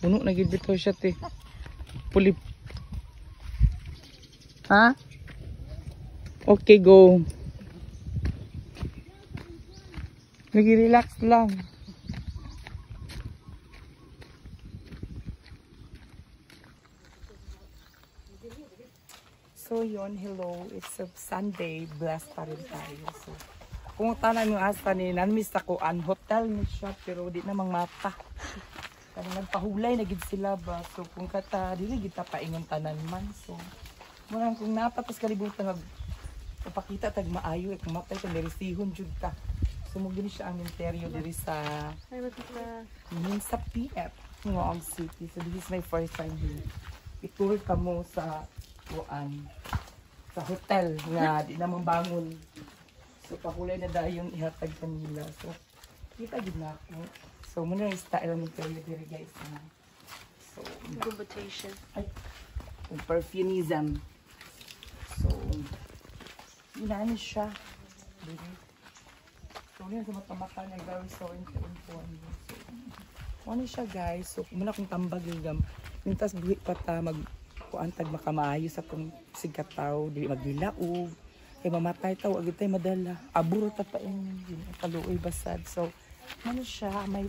Puno na gid bitaw siya te. Pulip. Ha? Okay, go. Nag-relax lang. So yun, hello. It's a Sunday. Blessed pa rin tayo. So, kung tanan yung asa ni nanmiss ako an hotel ni siya pero di namang mata. Kaya nagpahulay na gid sila ba. So kung kata dili kita paingon tanan man. So murang kung napatas kalibutan magpakita tag maayo kung matay kung nirisihon jud ka. So mo gini siya ang interior diri sa sa PF Ngong City. So this is my first time here. Itour ka mo sa sa hotel nga di na mambangon. So pahulay na dayon ihatag kanila. So kita gid na ako. So muna yung style ng interior diri guys. So Invitation. Ay, perfumism. So yun siya. So yun sa mata-mata niya very so informed. So ano siya guys. So muna kong tambag yung mintas buhi pa ta kuantag makamaayo sa kung sigataw dili magdilaog kay mamatay taw agad tay madala aburo ta pa kaluoy basad. So ano siya my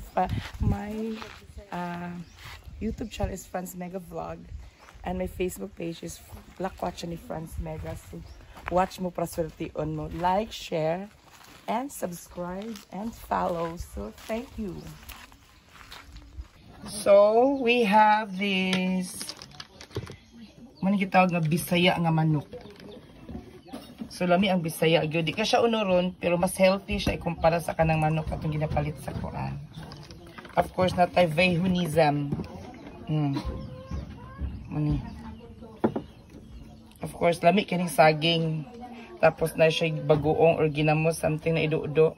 YouTube channel is Franz Mega Vlog and my Facebook page is Lakwatcha ni Franz Mega. So watch mo para swertiun mo, like, share and subscribe and follow. So thank you. So we have this man gitawag nga Bisaya nga manok. So lami ang Bisaya gyud. Di ka siya unuron pero mas healthy siya ikumpara sa kanang manok atong ginapalit sa kuan. Of course natay veganism. Mani. Of course lami kining saging. Tapos na siya bagoong or ginamos something na ido-udo.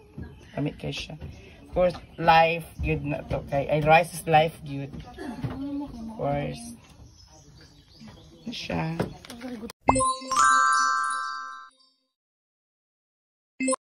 Lami kay siya. Of course life good na to kay rice is life good. Of course. Siya.